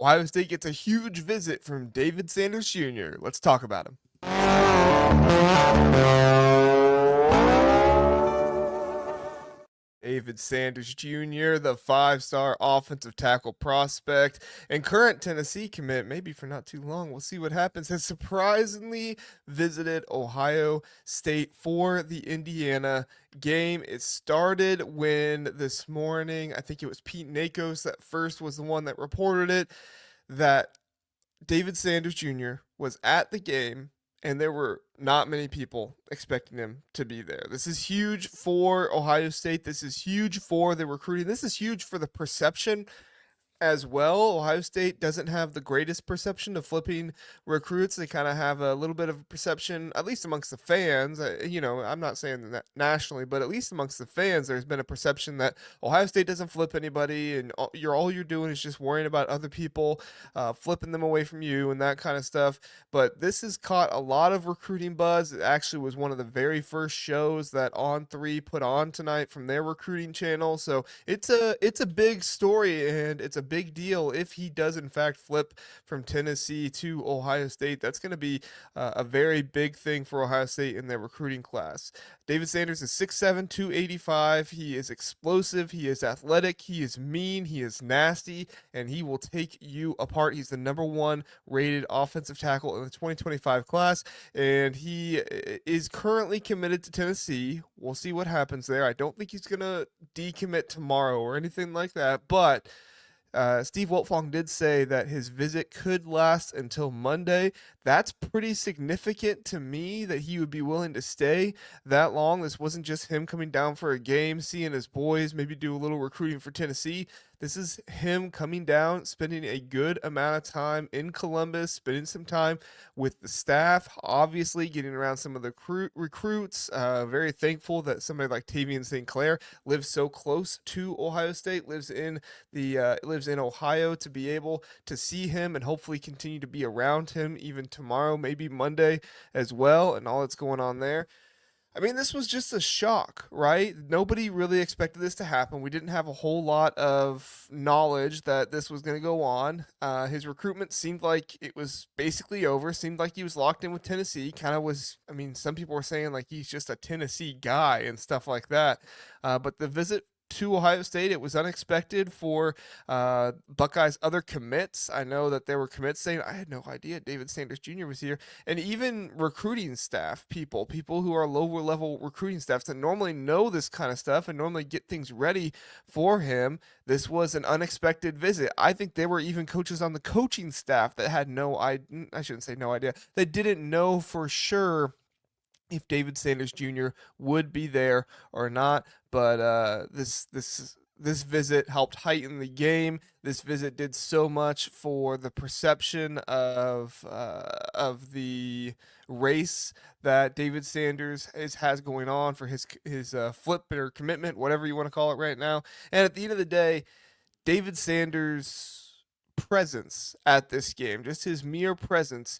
Ohio State gets a huge visit from David Sanders Jr. Let's talk about him. David Sanders Jr., the five-star offensive tackle prospect and current Tennessee commit, maybe for not too long, we'll see what happens, has surprisingly visited Ohio State for the Indiana game. It started when this morning, I think it was Pete Nakos that first was the one that reported it, that David Sanders Jr. was at the game and there were not many people expecting him to be there. This is huge for Ohio State. This is huge for the recruiting. This is huge for the perception as well. Ohio State doesn't have the greatest perception of flipping recruits. They kind of have a little bit of a perception, at least amongst the fans. I'm not saying that nationally, but at least amongst the fans, there's been a perception that Ohio State doesn't flip anybody, and all you're doing is just worrying about other people, flipping them away from you, and that kind of stuff. But this has caught a lot of recruiting buzz. It actually was one of the very first shows that On3 put on tonight from their recruiting channel. So it's a big story, and it's a big deal if he does in fact flip from Tennessee to Ohio State. That's going to be a very big thing for Ohio State in their recruiting class. David Sanders is 6'7", 285. He is explosive. He is athletic. He is mean. He is nasty, and he will take you apart. He's the number one rated offensive tackle in the 2025 class, and he is currently committed to Tennessee. We'll see what happens there. I don't think he's going to decommit tomorrow or anything like that, but Steve Wiltfong did say that his visit could last until Monday. That's pretty significant to me that he would be willing to stay that long. This wasn't just him coming down for a game, seeing his boys, maybe do a little recruiting for Tennessee. This is him coming down, spending a good amount of time in Columbus, spending some time with the staff, obviously getting around some of the recruits. Very thankful that somebody like Tavian St. Clair lives so close to Ohio State, lives in Ohio, to be able to see him and hopefully continue to be around him even tomorrow, maybe Monday as well, and all that's going on there. I mean, this was just a shock, right? Nobody really expected this to happen. We didn't have a whole lot of knowledge that this was going to go on. His recruitment seemed like it was basically over. Seemed like he was locked in with Tennessee. Kind of was, I mean, some people were saying like he's just a Tennessee guy and stuff like that. But the visit to Ohio State, it was unexpected for Buckeyes' other commits. I know that there were commits saying, I had no idea David Sanders Jr. was here. And even recruiting staff, people who are lower level recruiting staffs that normally know this kind of stuff and normally get things ready for him. This was an unexpected visit. I think there were even coaches on the coaching staff that had no idea. I shouldn't say no idea. They didn't know for sure if David Sanders Jr. would be there or not. But this visit helped heighten the game. This visit did so much for the perception of the race that David Sanders has going on for his flip or commitment, whatever you want to call it right now. And at the end of the day, David Sanders' presence at this game, just his mere presence,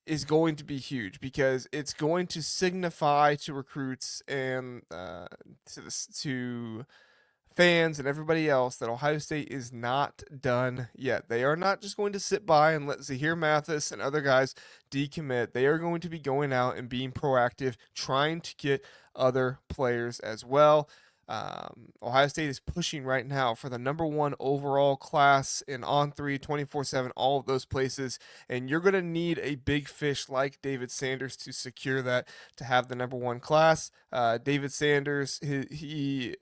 is going to be huge because it's going to signify to recruits and to fans and everybody else that Ohio State is not done yet. They are not just going to sit by and let Zahir Mathis and other guys decommit. They are going to be going out and being proactive, trying to get other players as well. Ohio State is pushing right now for the number one overall class in On3, 24/7, all of those places. And you're going to need a big fish like David Sanders to secure that, to have the number one class. David Sanders, he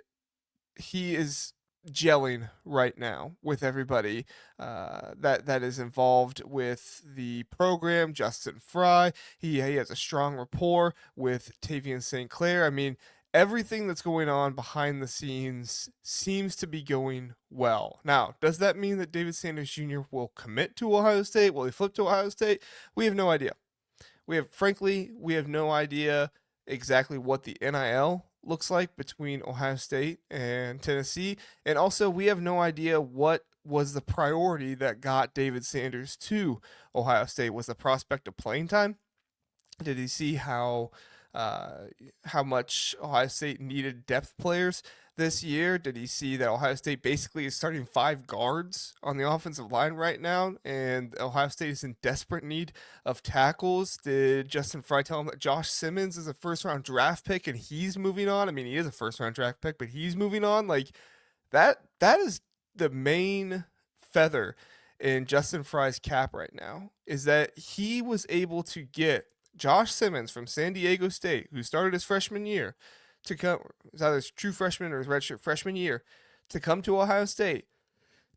is gelling right now with everybody that is involved with the program. Justin Frye, he has a strong rapport with Tavian St. Clair. I mean, everything that's going on behind the scenes seems to be going well. Now, does that mean that David Sanders Jr. will commit to Ohio State? Will he flip to Ohio State? We have no idea. We have no idea exactly what the NIL looks like between Ohio State and Tennessee. And also, we have no idea what was the priority that got David Sanders to Ohio State. Was the prospect of playing time? Did he see how much Ohio State needed depth players? this year? Did he see that Ohio State basically is starting 5 guards on the offensive line right now, and Ohio State is in desperate need of tackles? Did Justin Frye tell him that Josh Simmons is a first-round draft pick and he's moving on? I mean, he is a first-round draft pick, but he's moving on. Like that is the main feather in Justin Frye's cap right now, is that he was able to get Josh Simmons from San Diego State, who started his freshman year, to come, it's either his true freshman or his redshirt freshman year, to come to Ohio State.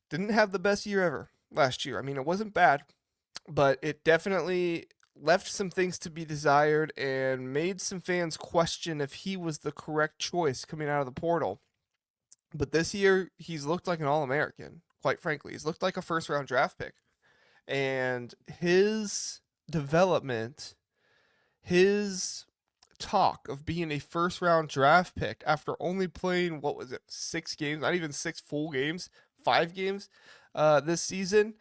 Didn't have the best year ever last year. I mean, it wasn't bad, but it definitely left some things to be desired and made some fans question if he was the correct choice coming out of the portal. But this year, he's looked like an All American, quite frankly. He's looked like a first round draft pick. And his development, his talk of being a first round draft pick after only playing, what was it, 6 games, not even 6 full games, 5 games this season,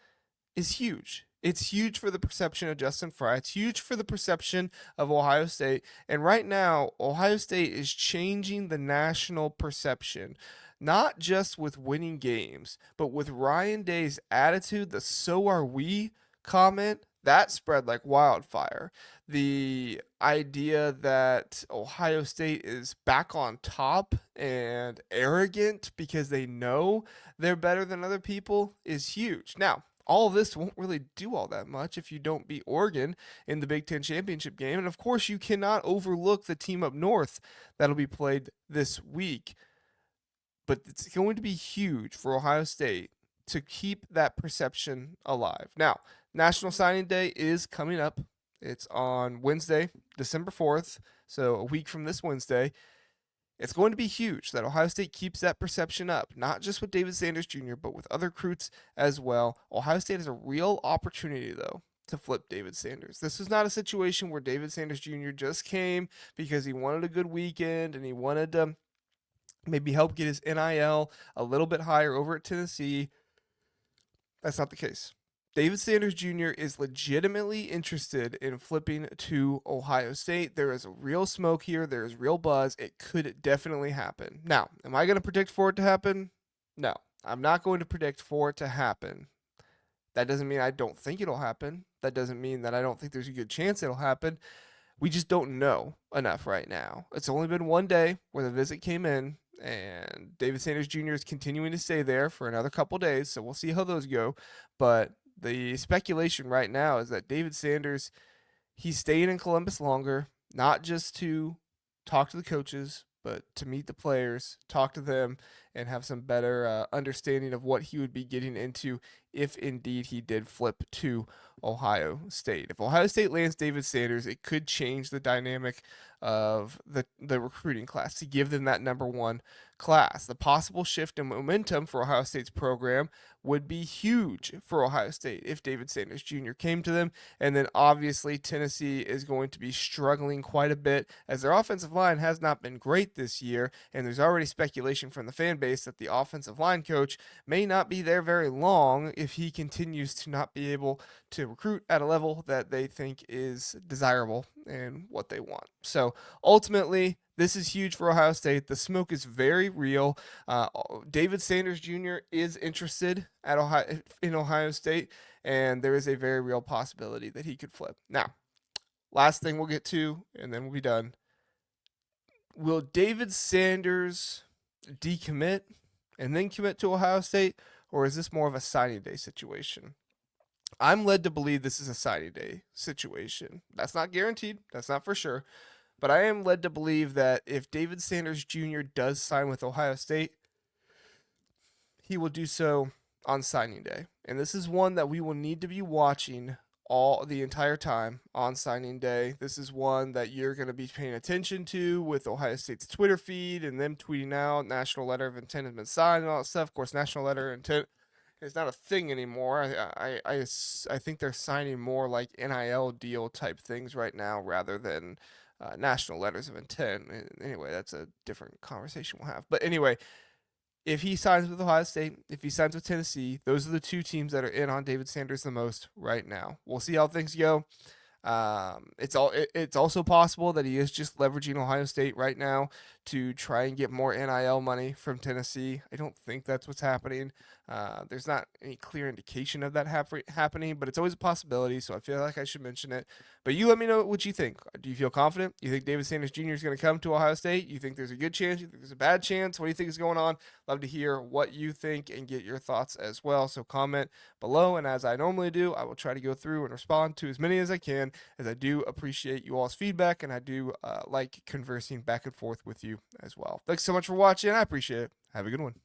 is huge. It's huge for the perception of Justin Frye. It's huge for the perception of Ohio State. And right now, Ohio State is changing the national perception, not just with winning games, but with Ryan Day's attitude, the "so are we" comment. That spread like wildfire. The idea that Ohio State is back on top and arrogant because they know they're better than other people is huge. Now, all of this won't really do all that much if you don't beat Oregon in the Big Ten championship game. And of course, you cannot overlook the team up north that'll be played this week. But it's going to be huge for Ohio State to keep that perception alive. Now, National Signing Day is coming up. It's on Wednesday, December 4th, so a week from this Wednesday. It's going to be huge that Ohio State keeps that perception up, not just with David Sanders Jr., but with other recruits as well. Ohio State has a real opportunity, though, to flip David Sanders. This is not a situation where David Sanders Jr. just came because he wanted a good weekend and he wanted to maybe help get his NIL a little bit higher over at Tennessee. That's not the case. David Sanders Jr. is legitimately interested in flipping to Ohio State. There is a real smoke here. There is real buzz. It could definitely happen. Now, am I going to predict for it to happen? No, I'm not going to predict for it to happen. That doesn't mean I don't think it'll happen. That doesn't mean that I don't think there's a good chance it'll happen. We just don't know enough right now. It's only been one day where the visit came in, and David Sanders Jr. is continuing to stay there for another couple days, so we'll see how those go. But the speculation right now is that David Sanders, he's staying in Columbus longer, not just to talk to the coaches, but to meet the players, talk to them, and have some better understanding of what he would be getting into if indeed he did flip to Ohio State. If Ohio State lands David Sanders, it could change the dynamic of the recruiting class to give them that number one class. The possible shift in momentum for Ohio State's program would be huge for Ohio State if David Sanders Jr. came to them. And then obviously Tennessee is going to be struggling quite a bit as their offensive line has not been great this year. And there's already speculation from the fan base that the offensive line coach may not be there very long if he continues to not be able to recruit at a level that they think is desirable and what they want. So ultimately, this is huge for Ohio State. The smoke is very real. David Sanders Jr. is interested in Ohio State, and there is a very real possibility that he could flip. Now, last thing we'll get to, and then we'll be done. Will David Sanders decommit and then commit to Ohio State, or is this more of a signing day situation? I'm led to believe this is a signing day situation. That's not guaranteed. That's not for sure. But I am led to believe that if David Sanders Jr. does sign with Ohio State, he will do so on signing day. And this is one that we will need to be watching all the entire time on signing day. This is one that you're going to be paying attention to with Ohio State's Twitter feed and them tweeting out national letter of intent has been signed and all that stuff. Of course, national letter of intent is not a thing anymore. I think they're signing more like NIL deal type things right now rather than national letters of intent. Anyway, that's a different conversation we'll have. But anyway, if he signs with Ohio State, if he signs with Tennessee, those are the two teams that are in on David Sanders the most right now. We'll see how things go. It's also possible that he is just leveraging Ohio State right now to try and get more NIL money from Tennessee. I don't think that's what's happening. There's not any clear indication of that happening, but it's always a possibility. So I feel like I should mention it. But you let me know what you think. Do you feel confident? You think David Sanders Jr. is going to come to Ohio State? You think there's a good chance? You think there's a bad chance? What do you think is going on? Love to hear what you think and get your thoughts as well. So comment below, and as I normally do, I will try to go through and respond to as many as I can, as I do appreciate you all's feedback, and I do like conversing back and forth with you as well. Thanks so much for watching. I appreciate it. Have a good one.